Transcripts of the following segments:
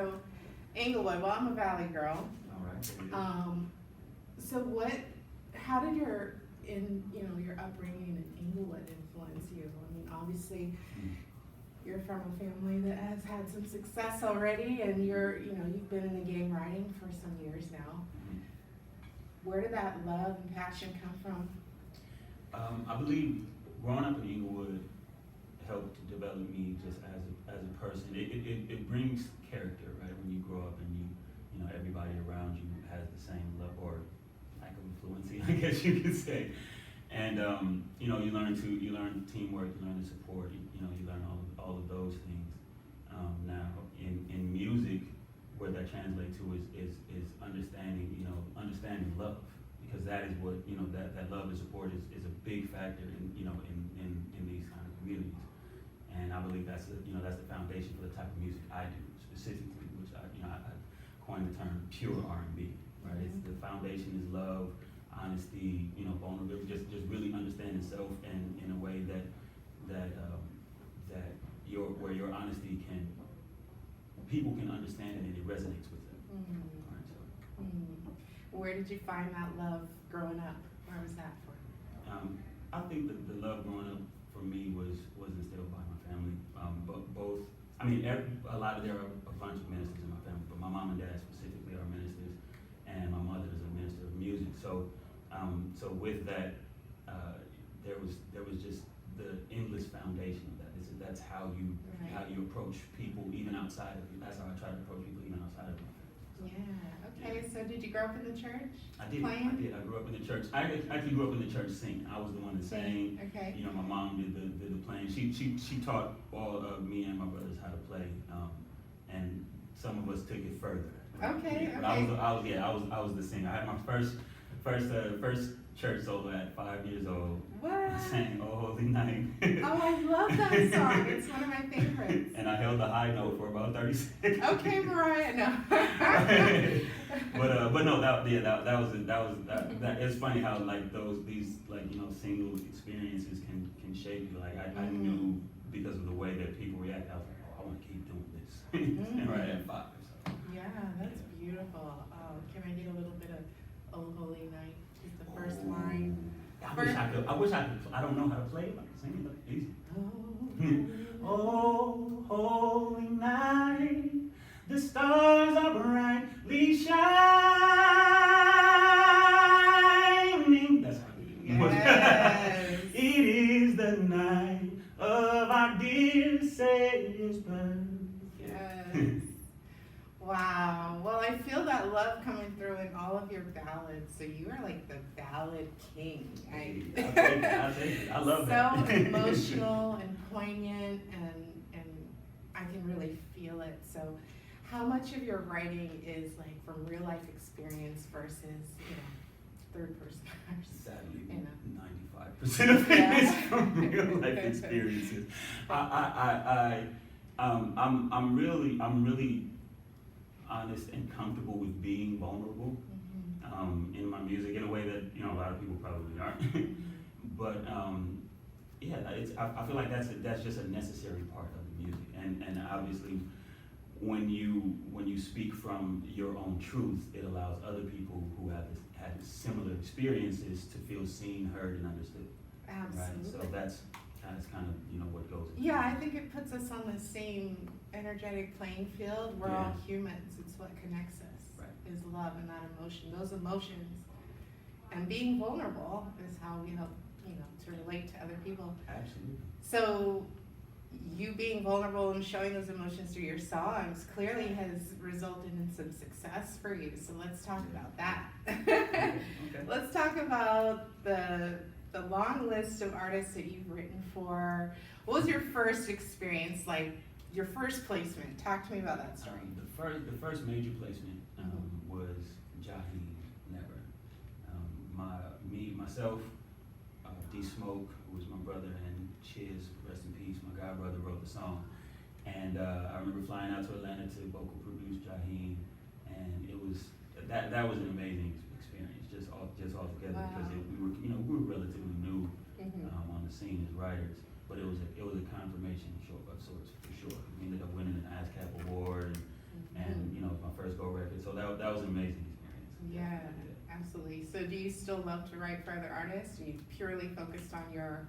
So, Inglewood. Well, I'm a Valley girl. All right. There you go. So how did your upbringing in Inglewood influence you? I mean, obviously, you're from a family that has had some success already, and you've been in the game writing for some years now. Where did that love and passion come from? I believe growing up in Inglewood helped develop me just as a person. It brings character, right? When you grow up and everybody around you has the same love or lack of fluency, I guess you could say. And you learn teamwork, you learn the support, you learn all of those things. Now in music, what that translates to is understanding love, because that is what that love and support is a big factor in these kind of communities. And I believe that's the foundation for the type of music I do specifically, which I coined the term pure R&B. Right, it's the foundation is love, honesty, vulnerability, just really understanding self, and in a way that where your honesty people can understand it and it resonates with them. All right, so. Where did you find that love growing up? Where was that for you? I think that the love growing up for me was instilled by my family. But both, there are a bunch of ministers in my family, but my mom and dad specifically are ministers, and my mother is a minister of music. So with that, there was just the endless foundation of that. That's how you approach people even outside of you. That's how I try to approach people even outside of my family. Yeah. Okay. So did you grow up in the church? I did. Playing? I did. I grew up in the church. I actually grew up in the church singing. I was the one that sang. Okay. My mom did the playing. She taught all of me and my brothers how to play, and some of us took it further. Okay. But I was the singer. I had my first church solo at 5 years old. What? I sang "Oh Holy Night." Oh, I love that song. It's one of my favorites. And I held the high note for about 30 seconds. Okay, Mariah. No. But no, that it's funny how these single experiences can shape you. Like I knew because of the way that people react. I was like, oh, I want to keep doing this. And right at 5. So. Yeah, that's beautiful. Can I get a little bit of "Oh Holy Night"? Just the first line. I wish I could. I don't know how to play it. I can sing it easy. Oh, holy night, the stars are brightly shining. That's how Yes. It is the night of our dear Savior's birth. Yes. Wow. Well, I feel that love coming through in all of your ballads. So you are like the ballad king. I'll take it. I love that. So emotional and poignant, and I can really feel it. So how much of your writing is like from real life experience versus, third person? Sadly, You know. 95% of it is from real life experiences. I'm really honest and comfortable with being vulnerable in my music in a way that a lot of people probably aren't. But I feel like that's just a necessary part of the music, and obviously when you speak from your own truth, it allows other people who have had similar experiences to feel seen, heard, and understood. Absolutely. Right? So that's kind of what goes. Yeah, I think it puts us on the same energetic playing field. We're all humans. It's what connects us. Right. Is love and that emotion. Those emotions, and being vulnerable is how we help to relate to other people. Absolutely. So you being vulnerable and showing those emotions through your songs clearly has resulted in some success for you. So let's talk about that. Okay. Let's talk about the long list of artists that you've written for. What was your first experience like? Your first placement? Talk to me about that story. The first major placement was Jaheim Never. Myself, D Smoke, who was my brother, and Chiz, rest in peace, my god brother, wrote the song. And I remember flying out to Atlanta to vocal produce Jaheim, and it was that was an amazing experience, just all together. Wow. Because we were relatively new on the scene as writers, but it was a confirmation of sorts for sure. We ended up winning an ASCAP award, and absolutely. So do you still love to write for other artists? Are you purely focused on your?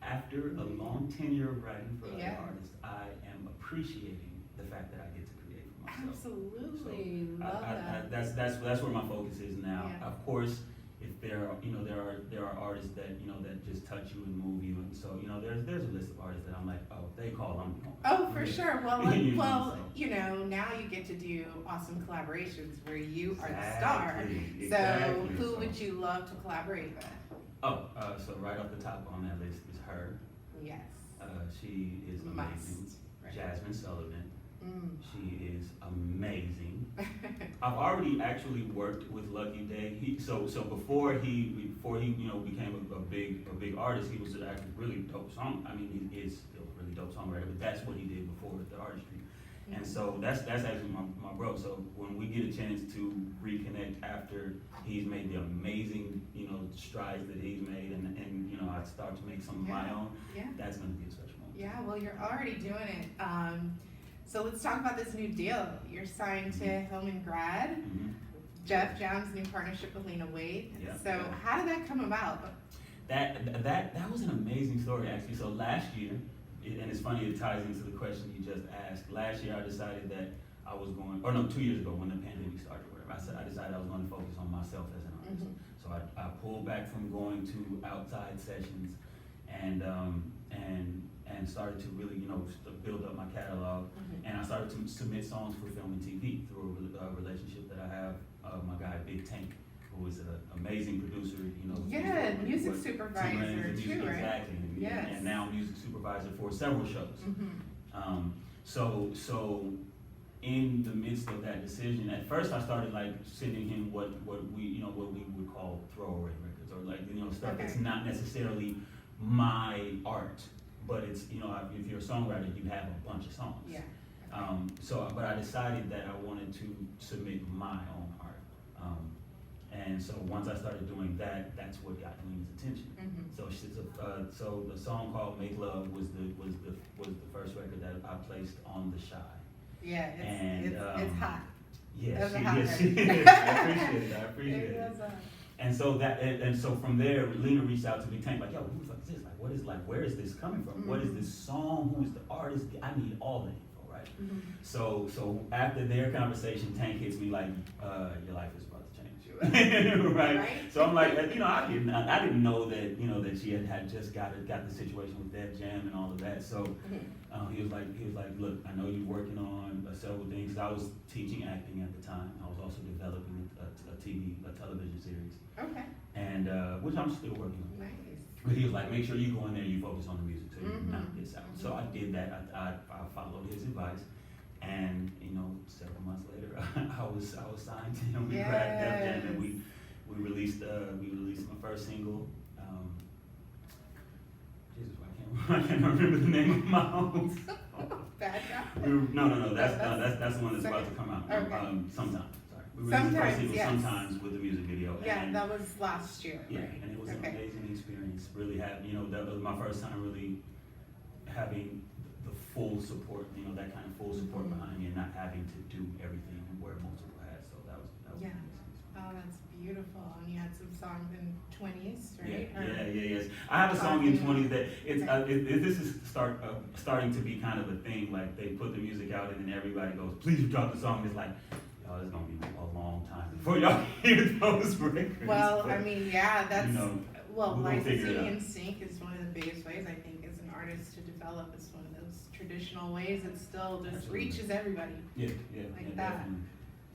After a long tenure of writing for Yeah. other artists, I am appreciating the fact that I get to create for myself. Absolutely, So love that. that's where my focus is now. Yeah. Of course, if there are artists that that just touch you and move you, and so there's a list of artists that I'm like, oh, if they call, I'm going. Oh, for sure. Well, You know, so. now you get to do awesome collaborations where you are the star. Exactly. So who would you love to collaborate with? Oh, so right off the top on that list is her. Yes. She is amazing. Right. Jasmine Sullivan. Mm. She is amazing. I've already actually worked with Lucky Day. So before he became a big artist, he was actually really dope song. I mean, he is still a really dope songwriter, but that's what he did before with the artistry. And so that's actually my bro. So when we get a chance to reconnect after he's made the amazing strides that he's made, and I start to make some of my own, that's gonna be a special moment. Yeah, well, you're already doing it. So let's talk about this new deal. You're signed to Hillman Grad. Mm-hmm. Jeff Jones' new partnership with Lena Waithe. Yeah. So how did that come about? That was an amazing story actually. So last year, and it's funny, it ties into the question you just asked. Last year I decided that I was going, 2 years ago when the pandemic started, whatever, I decided I was going to focus on myself as an artist. Mm-hmm. So I pulled back from going to outside sessions and started to really, build up my catalog. Mm-hmm. And I started to submit songs for film and TV through a relationship that I have, my guy Big Tank, who is an amazing producer, Yeah, music supervisor too, right? Exactly. Yes. And now music supervisor for several shows. Mm-hmm. So in the midst of that decision, at first I started like sending him what we would call throwaway records, or like stuff that's not necessarily my art, but it's if you're a songwriter, you have a bunch of songs. Yeah. But I decided that I wanted to submit my own art. And so once I started doing that, that's what got Lena's attention. Mm-hmm. So the song called "Make Love" was the first record that I placed on the Shy. Yeah, it's hot. Yes, Yes, she is. I appreciate it. And so from there, Lena reached out to me, Tank, like, yo, who the fuck is this? Like, where is this coming from? Mm-hmm. What is this song? Who is the artist? I need all the info, right? Mm-hmm. So after their conversation, Tank hits me like, your life is about to change, right? So I'm like, I didn't know that, that she had just got the situation with Def Jam and all of that. So he was like, look, I know you're working on several things. I was teaching acting at the time. I was also developing a television series. Okay. And which I'm still working on. Nice. But he was like, make sure you go in there and you focus on the music so you Mm-hmm. knock this out. So I did that. I followed his advice, and several months later, I was signed to him. We Grad Def Jam, and we released my first single. Jesus, I can't remember the name of my own song. Bad guy. No. That's the one that's about to come out. Okay. Sometime. Sorry. We released the first single sometimes with the music video. Yeah, and that was last year. yeah, Right? and it was an amazing experience. Really that was my first time really having the full support, that kind of full support Mm-hmm. behind me, and not having to do everything and wear multiple hats. So that was Yeah. amazing experience. Oh, that's beautiful. And you had some songs in 20s, right? Yes. I have a song in 20s that this is starting to be kind of a thing. Like they put the music out and then everybody goes, "Please drop the song." It's like, oh, it's gonna be a long time before y'all hear those records. Well, but, I mean, yeah, that's we're gonna figure it licensing out. in sync is one of the biggest ways I think as an artist to develop. It's one of those traditional ways that still just Absolutely. reaches everybody. Yeah, Like that. definitely.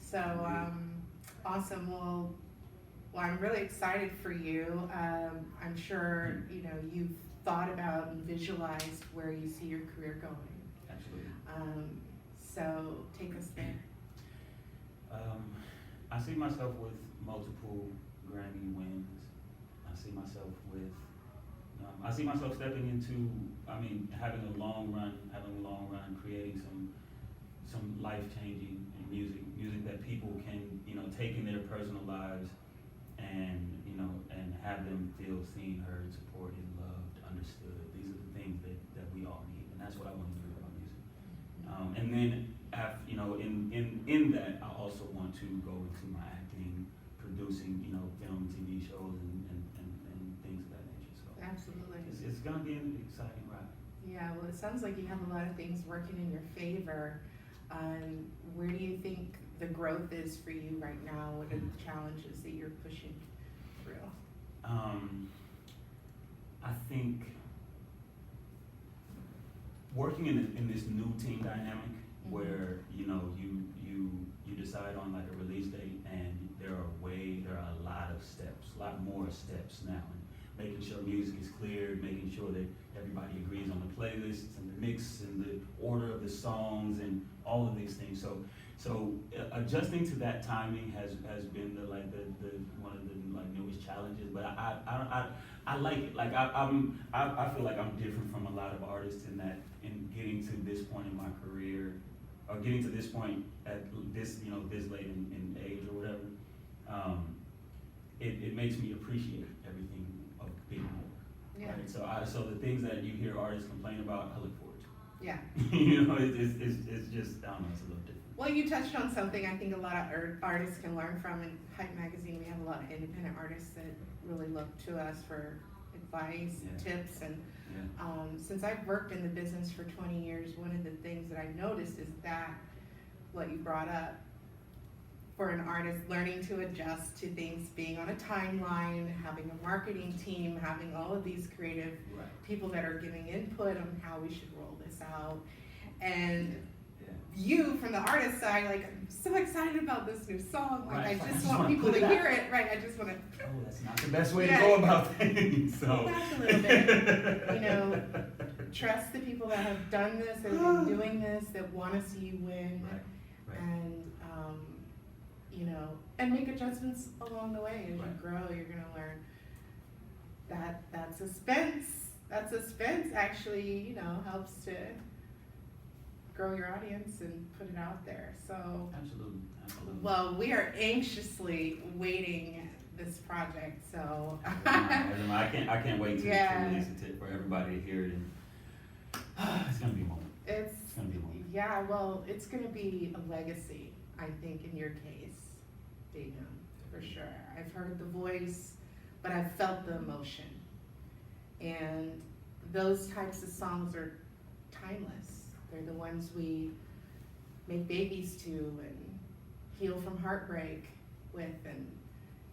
So awesome. Well, I'm really excited for you. I'm sure you've thought about and visualized where you see your career going. Absolutely. So take us there. I see myself with multiple Grammy wins. I see myself stepping into, having a long run, creating some life-changing music that people can, take in their personal lives and have them feel seen, heard, supported, loved, understood. These are the things that we all need, and that's what I want to do with my music. And then, know, in that, I also want to go into my acting, producing, you know, film, TV shows, and things of that nature. So Absolutely. it's gonna be an exciting ride. Yeah, well, it sounds like you have a lot of things working in your favor. Where do you think the growth is for you right now? What are the challenges that you're pushing through? I think working in this new team dynamic where, you know, you decide on like a release date, and there are a lot of steps, a lot more steps now, and making sure music is cleared, making sure that everybody agrees on the playlists and the mix and the order of the songs and all of these things. So adjusting to that timing has been the one of the like newest challenges. But I like it. Like I feel like I'm different from a lot of artists in that, in getting to this point in my career, or getting to this point at this, you know, this late in age or whatever. It makes me appreciate everything a bit more. Yeah. Right? So the things that you hear artists complain about, I look forward to. Yeah. You know, it's just, I don't know, it's a little different. Well, you touched on something I think a lot of artists can learn from. In Hype Magazine, we have a lot of independent artists that really look to us for advice, tips, and since I've worked in the business for 20 years, one of the things that I've noticed is that what you brought up, for an artist learning to adjust to things, being on a timeline, having a marketing team, having all of these creative people that are giving input on how we should roll this out. And you, from the artist side, like, I'm so excited about this new song. Like, I just want people to hear it. Right, I just want to. Oh, that's not the best way to go about things. So. Pull back a little bit. You know, trust the people that have done this, that have been doing this, that want to see you win. Right. And, you know, and make adjustments along the way. As you grow, you're going to learn that suspense. That suspense actually, you know, helps to grow your audience and put it out there. So, Absolutely. well, we are anxiously waiting this project. So, I can't wait to release it for everybody to hear it. And it's gonna be a moment. It's gonna be a moment. Yeah, well, it's gonna be a legacy, I think, in your case, Davion, for sure. I've heard the voice, but I've felt the emotion, and those types of songs are timeless. They're the ones we make babies to and heal from heartbreak with, and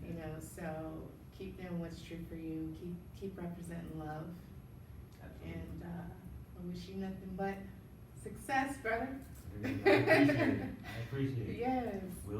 you know, so keep doing what's true for you. Keep representing love. Absolutely. And I wish you nothing but success, brother. I appreciate it. Yes. We'll